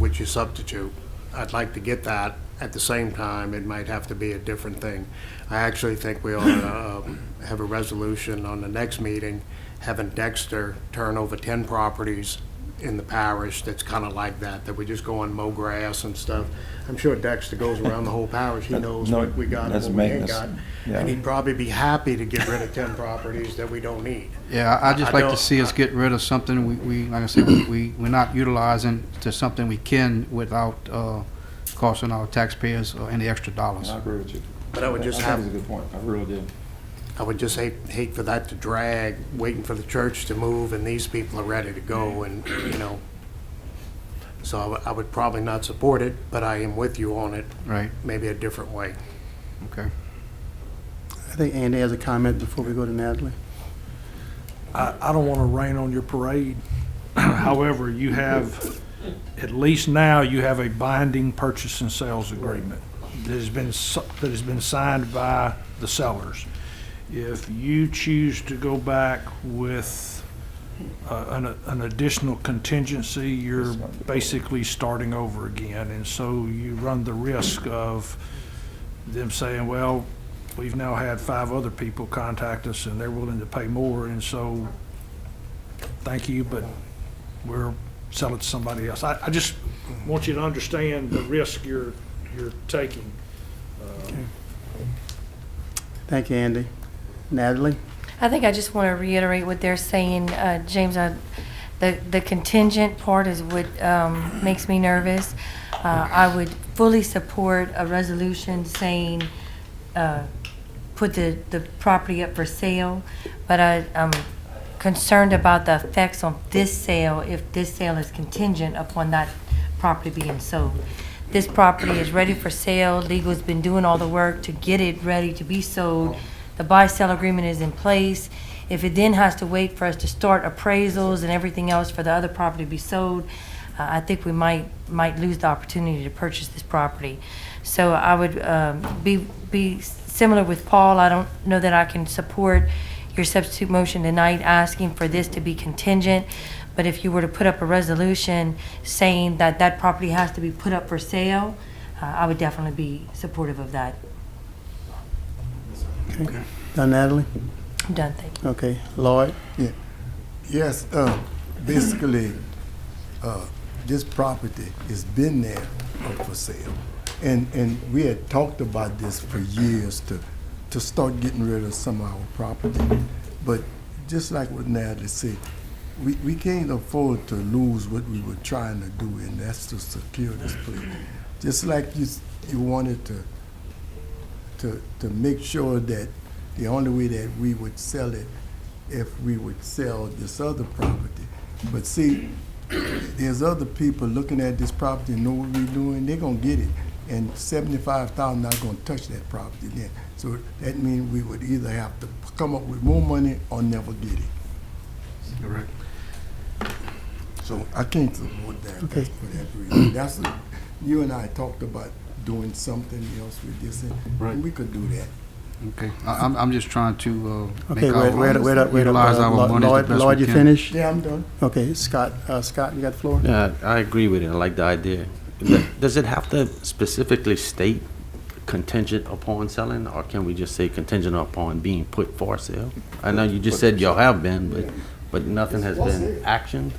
which you substitute. I'd like to get that. At the same time, it might have to be a different thing. I actually think we ought to have a resolution on the next meeting, having Dexter turn over 10 properties in the parish that's kind of like that we just go and mow grass and stuff. I'm sure Dexter goes around the whole parish. He knows what we got and what we ain't got. Yeah. And he'd probably be happy to get rid of 10 properties that we don't need. Yeah, I'd just like to see us get rid of something we like I said, we're not utilizing to something we can without costing our taxpayers any extra dollars. I agree with you. But I would just that is a good point. I really do. I would just hate for that to drag, waiting for the church to move, and these people are ready to go, and, so I would probably not support it, but I am with you on it. Right. Maybe a different way. Okay. I think Andy has a comment before we go to Natalie. I don't want to rain on your parade. However, you have, at least now, you have a binding purchase and sales agreement that has been signed by the sellers. If you choose to go back with an additional contingency, you're basically starting over again. And so you run the risk of them saying, well, we've now had 5 other people contact us and they're willing to pay more. And so, thank you, but we're selling to somebody else. I just want you to understand the risk you're taking. Thank you, Andy. Natalie? I think I just want to reiterate what they're saying, James. The contingent part is what makes me nervous. I would fully support a resolution saying put the property up for sale, but I'm concerned about the effects on this sale if this sale is contingent upon that property being sold. This property is ready for sale. Legal's been doing all the work to get it ready to be sold. The buy-sell agreement is in place. If it then has to wait for us to start appraisals and everything else for the other property to be sold, I think we might lose the opportunity to purchase this property. So I would be similar with Paul. I don't know that I can support your substitute motion tonight asking for this to be contingent, but if you were to put up a resolution saying that that property has to be put up for sale, I would definitely be supportive of that. Okay. Done, Natalie? I'm done, thank you. Okay. Lloyd? Yeah. Yes, basically, this property has been there for sale. And we had talked about this for years to start getting rid of some of our property. But just like what Natalie said, we can't afford to lose what we were trying to do, and that's to secure this place. Just like you wanted to make sure that the only way that we would sell it if we would sell this other property. But see, there's other people looking at this property and know what we're doing, they're gonna get it. And $75,000 not gonna touch that property then. So that means we would either have to come up with more money or never get it. Correct. So I can't support that. Okay. For that reason. You and I talked about doing something else with this, and we could do that. Okay, I'm just trying to Okay, make utilize our money the best Lloyd, we you can. finished? Yeah, I'm done. Okay, Scott, you got the floor? Yeah, I agree with it. I like the idea. Does it have to specifically state contingent upon selling, or can we just say contingent upon being put for sale? I know you just said y'all have been, but nothing has been actioned.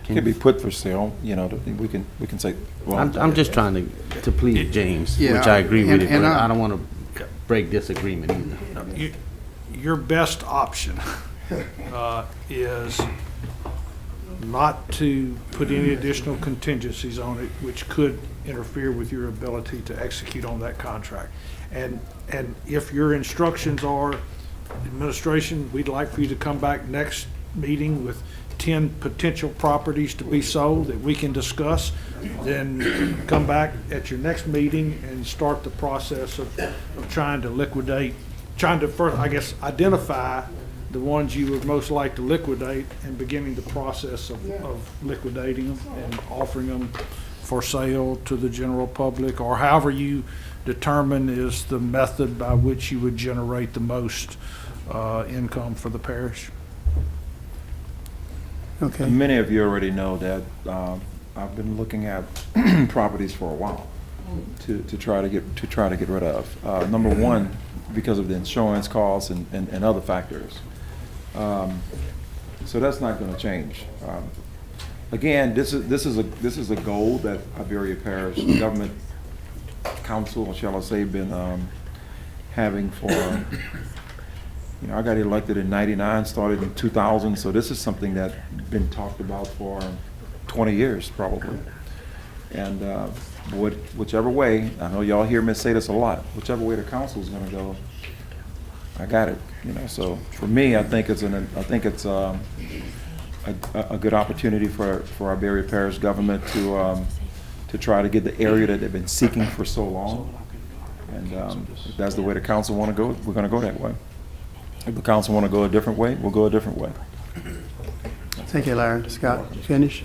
It could be put for sale, you know, we can say, well. I'm just trying to please James, which Yeah, I agree with it, and but I- I don't want to break this agreement either. Your best option is not to put any additional contingencies on it, which could interfere with your ability to execute on that contract. And if your instructions are, administration, we'd like for you to come back next meeting with 10 potential properties to be sold that we can discuss, then come back at your next meeting and start the process of trying to liquidate, trying to first, I guess, identify the ones you would most like to liquidate and beginning the process of liquidating them and offering them for sale to the general public, or however you determine is the method by which you would generate the most income for the parish. Okay. Many of you already know that I've been looking at properties for a while to try to get rid of. Number one, because of the insurance costs and other factors. So that's not going to change. Again, this is a goal that Iberia Parish Government Council, shall I say, been having for. You know, I got elected in '99, started in 2000, so this is something that's been talked about for 20 years probably. And whichever way, I know y'all hear me say this a lot, whichever way the council is going to go, I got it. You know, so for me, I think it's a good opportunity for Iberia Parish government to try to get the area that they've been seeking for so long. And if that's the way the council want to go, we're going to go that way. If the council want to go a different way, we'll go a different way. Thank you, Larry. Scott, finish?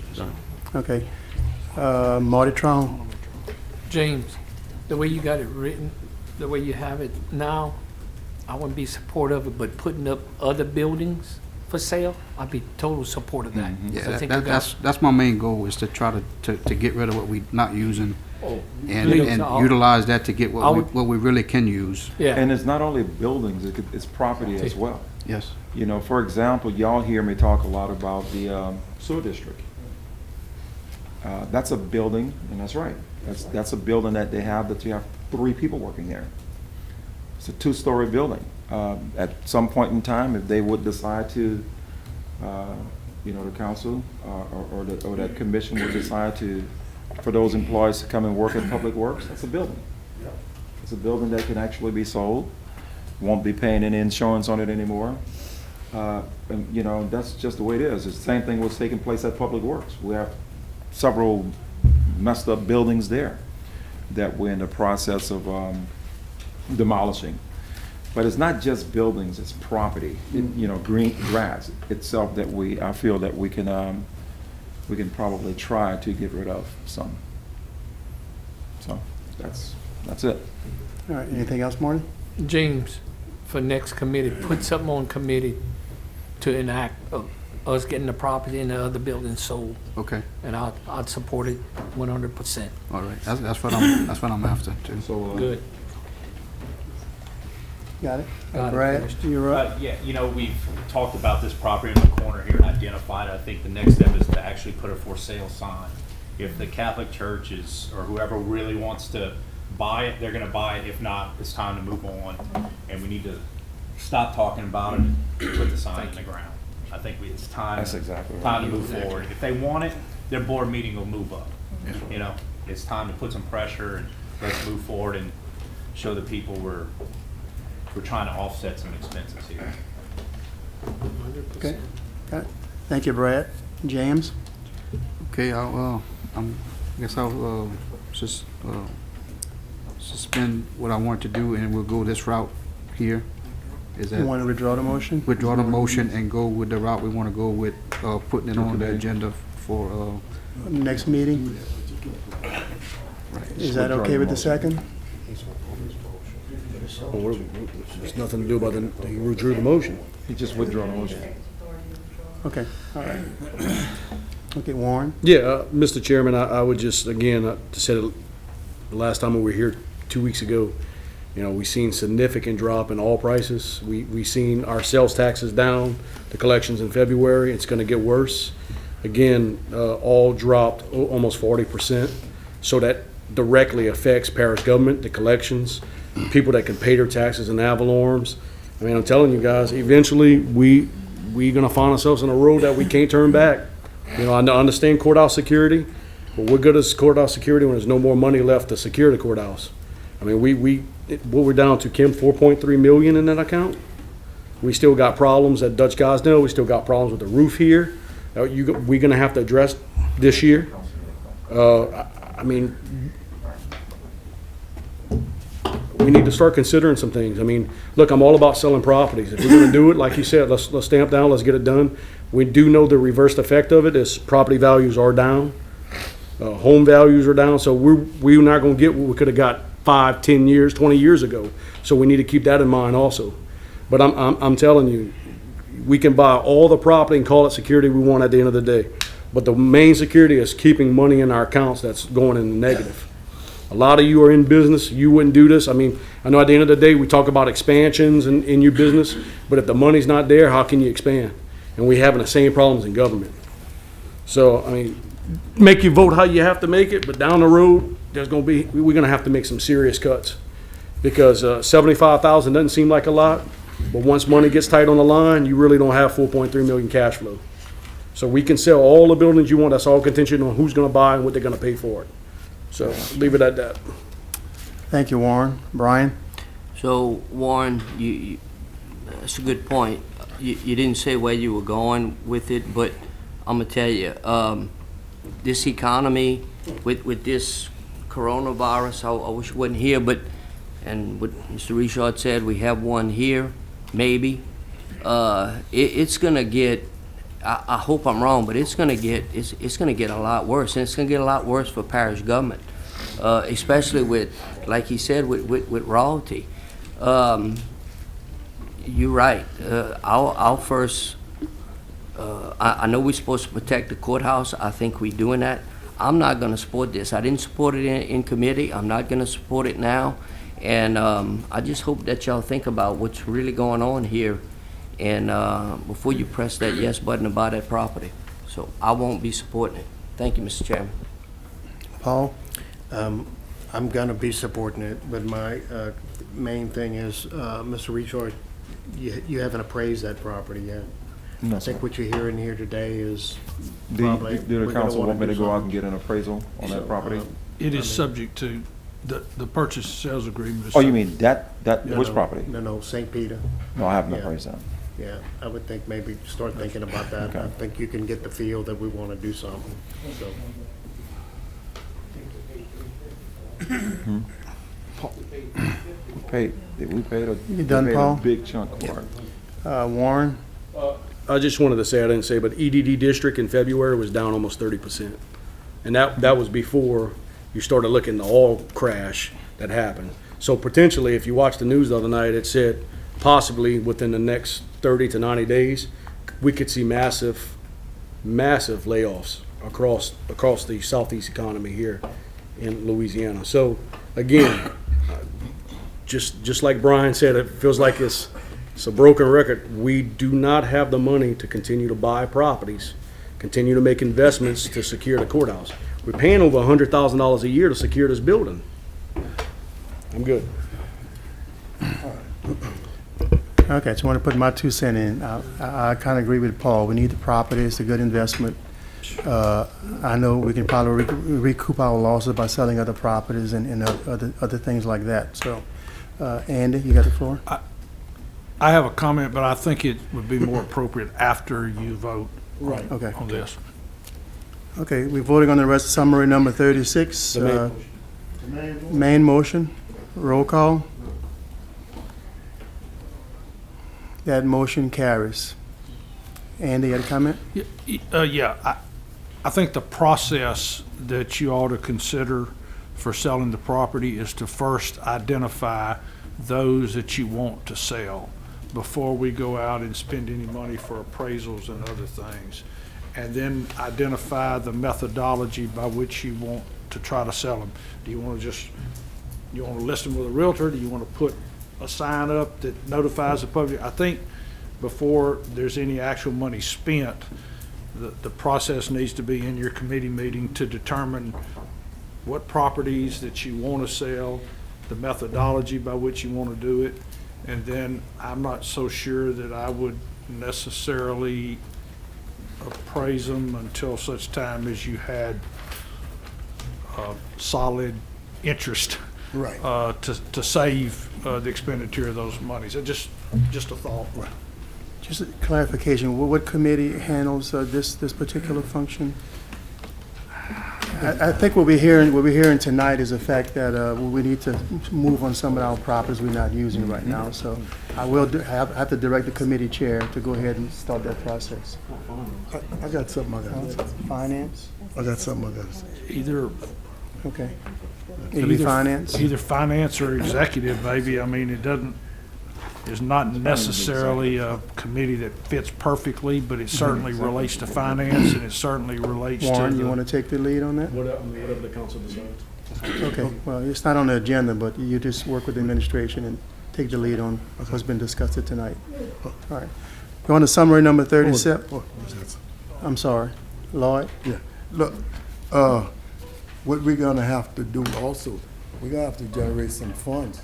Okay. Marty Tron. James, the way you got it written, the way you have it now, I wouldn't be supportive of it, but putting up other buildings for sale, I'd be total support of that. Yeah, I think you got- that's my main goal, is to try to get rid of what we're not using Oh, and please, and I'll- utilize that to get I would- what we really can use. Yeah. And it's not only buildings, it's property as well. Yes. You know, for example, y'all hear me talk a lot about the sewer district. That's a building, and that's right. That's a building that they have, that you have 3 people working there. It's a 2-story building. At some point in time, if they would decide to, you know, the council or that commission would decide to, for those employees to come and work at Public Works, that's a building. It's a building that can actually be sold, won't be paying any insurance on it anymore. And, you know, that's just the way it is. It's the same thing was taking place at Public Works. We have several messed up buildings there that we're in the process of demolishing. But it's not just buildings, it's property, you know, green grass itself that I feel that we can probably try to get rid of some. So that's it. All right, anything else, Marty? James, for next committee, put something on committee to enact us getting the property and the other buildings sold. Okay. And I'd support it 100%. All right. That's what I'm after too. So Good. Got it? Got it. Brad, you're up. Yeah, you know, we've talked about this property in the corner here and identified it. I think the next step is to actually put a for sale sign. If the Catholic Church or whoever really wants to buy it, they're gonna buy it. If not, it's time to move on. And we need to stop talking about it and put the sign in the ground. I think it's time. That's exactly right. Time to move forward. If they want it, their board meeting will move up. You know, it's time to put some pressure and let's move forward and show the people we're trying to offset some expenses here. Okay. Got it. Thank you, Brad. James? Okay, I guess I'll just suspend what I want to do, and we'll go this route here. Is that You want to withdraw the motion? withdraw the motion and go with the route we want to go with, putting it on the agenda for Next meeting? Is that okay with the second? There's nothing to do about he withdrew the motion. He just withdrew the motion. Okay, all right. Okay, Warren? Yeah, Mr. Chairman, I would just, again, I said it the last time we were here 2 weeks ago, You know, we've seen significant drop in all prices. We seen our sales taxes down, the collections in February. It's gonna get worse. Again, all dropped almost 40%. So that directly affects parish government, the collections, people that can pay their taxes in ad valorem. I mean, I'm telling you guys, eventually we gonna find ourselves on a road that we can't turn back. You know, I understand courthouse security, but what good is courthouse security when there's no more money left to secure the courthouse? I mean, what we're down to, Kim, 4.3 million in that account. We still got problems at Dutch Gosnell. We still got problems with the roof here. We're gonna have to address this year. I mean, we need to start considering some things. I mean, look, I'm all about selling properties. If we're gonna do it, like you said, let's stamp down, let's get it done. We do know the reversed effect of it is property values are down, home values are down, so we're not gonna get what we could have got 5, 10 years, 20 years ago. So we need to keep that in mind also. But I'm telling you, we can buy all the property and call it security we want at the end of the day. But the main security is keeping money in our accounts that's going in the negative. A lot of you are in business, you wouldn't do this. I mean, I know at the end of the day, we talk about expansions in your business, but if the money's not there, how can you expand? And we're having the same problems in government. So, I mean, make you vote how you have to make it, but down the road, we're gonna have to make some serious cuts. Because 75,000 doesn't seem like a lot, but once money gets tight on the line, you really don't have 4.3 million cash flow. So we can sell all the buildings you want, that's all contingent on who's gonna buy and what they're gonna pay for it. So leave it at that. Thank you, Warren. Brian? So, Warren, that's a good point. You didn't say where you were going with it, but I'm gonna tell you, this economy with this coronavirus, I wish it wasn't here, but, and what Mr. Richard said, we have one here, maybe. It's gonna get, I hope I'm wrong, but it's gonna get a lot worse, and it's gonna get a lot worse for parish government, especially with, like he said, with royalty. You're right. Our first, I know we're supposed to protect the courthouse. I think we're doing that. I'm not gonna support this. I didn't support it in committee. I'm not gonna support it now. And I just hope that y'all think about what's really going on here, and before you press that yes button to buy that property. So I won't be supporting it. Thank you, Mr. Chairman. Paul? I'm gonna be supporting it, but my main thing is, Mr. Richard, you haven't appraised that property yet. No, I think sir. what you're hearing here today is Do probably. the we're gonna council wanna want me do to go out and something. get an appraisal on that property? It is subject to, the purchase and sales agreement is. Oh, you mean that, No, which no, property? No, St. Peter. No, I haven't Yeah. appraised that. Yeah, I would think maybe start thinking about that. Okay. I think you can get the feel that we want to do something, so. We paid You done, Paul? a big chunk for it. Warren? I just wanted to say, I didn't say, but EDD district in February was down almost 30%. And that was before you started looking at the oil crash that happened. So potentially, if you watched the news the other night, it said possibly within the next 30 to 90 days, we could see massive layoffs across the southeast economy here in Louisiana. So again, just like Brian said, it feels like it's a broken record. We do not have the money to continue to buy properties, continue to make investments to secure the courthouse. We're paying over $100,000 a year to secure this building. I'm good. Okay, just want to put my 2 cents in. I kind of agree with Paul. We need the property. It's a good investment. I know we can probably recoup our losses by selling other properties and other things like that. So, Andy, you got the floor? I have a comment, but I think it would be more appropriate after you vote Right. Okay. on this. Okay, we're voting on the rest summary number 36. The Main motion, roll call. That motion carries. Andy, you had a comment? Yeah, I think the process that you ought to consider for selling the property is to first identify those that you want to sell before we go out and spend any money for appraisals and other things. And then identify the methodology by which you want to try to sell them. Do you want to just you want to list them with a realtor? Do you want to put a sign up that notifies the public? I think before there's any actual money spent, the process needs to be in your committee meeting to determine what properties that you want to sell, the methodology by which you want to do it, and then I'm not so sure that I would necessarily appraise them until such time as you had solid interest Right. to save the expenditure of those monies. Just a thought. Just a clarification, what committee handles this particular function? I think what we're hearing tonight is the fact that we need to move on some of our properties we're not using right now. So I will have to direct the committee chair to go ahead and start that process. I got something I got to say. Finance? I got something I got to say. Either Okay. Either finance? Either finance or executive, maybe. I mean, it's not necessarily a committee that fits perfectly, but it certainly relates to finance, and it certainly relates to Warren, the... you want to take the lead on that? Whatever the council decides. Okay, well, it's not on the agenda, but you just work with the administration and take the lead on what's been discussed tonight. All right. Go on to summary number 37. I'm sorry. Lloyd? Yeah. Look, what we're gonna have to do also, we're gonna have to generate some funds.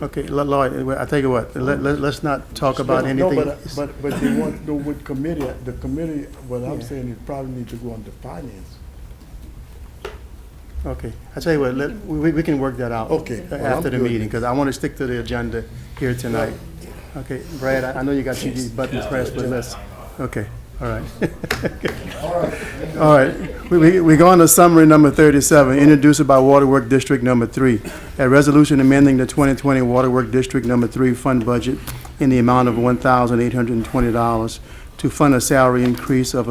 Okay, Lloyd, I tell you what, let's not talk about anything. No, but they want to know what committee, the committee, what I'm saying is probably need to go under finance. Okay, I tell you what, we can work that out. Okay, well, After I'm the good. meeting, because I want to stick to the agenda here tonight. Okay, Brad, I know you got your buttons pressed, but let's, okay, all right. All right, we go on to summary number 37, introduced by Waterwork District Number 3. A resolution amending the 2020 Waterwork District Number 3 fund budget in the amount of $1,820 to fund a salary increase of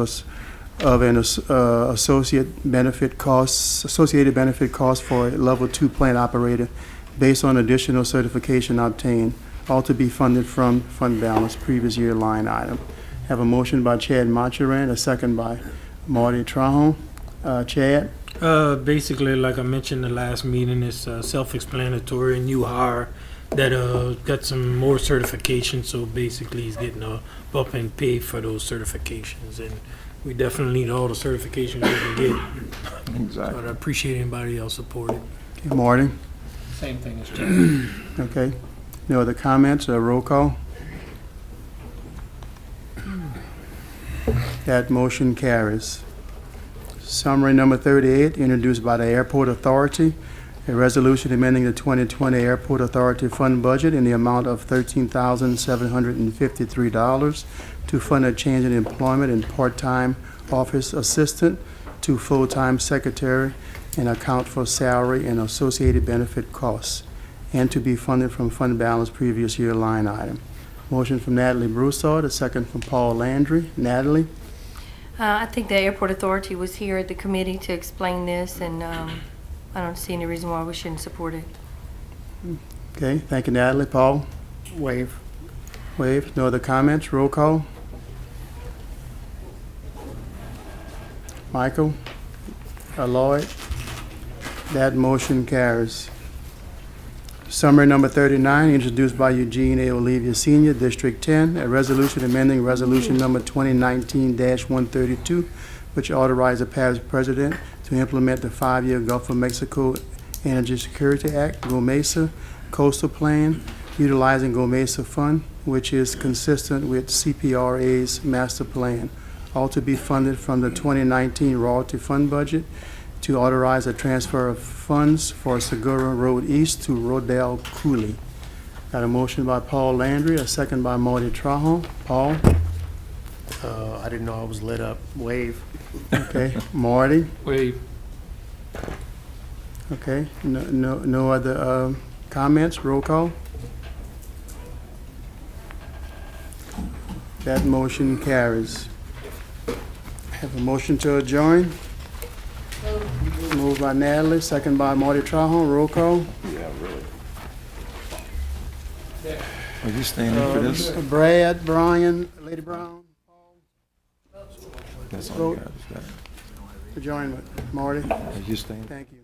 an associated benefit costs for a level 2 plant operator based on additional certification obtained, all to be funded from fund balance, previous year line item. Have a motion by Chad Moncheran, a second by Marty Trahan. Chad? Basically, like I mentioned the last meeting, it's self-explanatory. New hire that got some more certifications, so basically he's getting a bump in pay for those certifications, and we definitely need all the certifications we can get. Exactly. So I appreciate anybody else supported. Okay, Marty? Same thing as Chad. Okay. No other comments or roll call? That motion carries. Summary number 38, introduced by the Airport Authority. A resolution amending the 2020 Airport Authority fund budget in the amount of $13,753 to fund a change in employment in part-time office assistant to full-time secretary and account for salary and associated benefit costs, and to be funded from fund balance previous year line item. Motion from Natalie Broussard, a second from Paul Landry. Natalie? I think the Airport Authority was here at the committee to explain this, and I don't see any reason why we shouldn't support it. Okay, thank you, Natalie. Paul? Waive. Waive. No other comments? Roll call. Michael? Lloyd? That motion carries. Summary number 39, introduced by Eugene A. Olivia Sr., District 10, a resolution amending resolution number 2019-132, which authorized the parish president to implement the 5-year Gulf of Mexico Energy Security Act, GOMESA, coastal plan, utilizing GOMESA fund, which is consistent with CPRA's master plan, all to be funded from the 2019 royalty fund budget, to authorize a transfer of funds for Segura Road East to Rodell Cooley. Got a motion by Paul Landry, a second by Marty Trahan. Paul? I didn't know I was lit up. Waive. Okay. Marty? Waive. Okay. No other comments? Roll call? That motion carries. Have a motion to adjourn? Moved by Natalie, second by Marty Trahan. Roll call? Yeah, really. Are you standing for this? Brad, Brian, Lady Brown, That's all you vote. got, is that? adjournment. Marty? Are you staying? Thank you.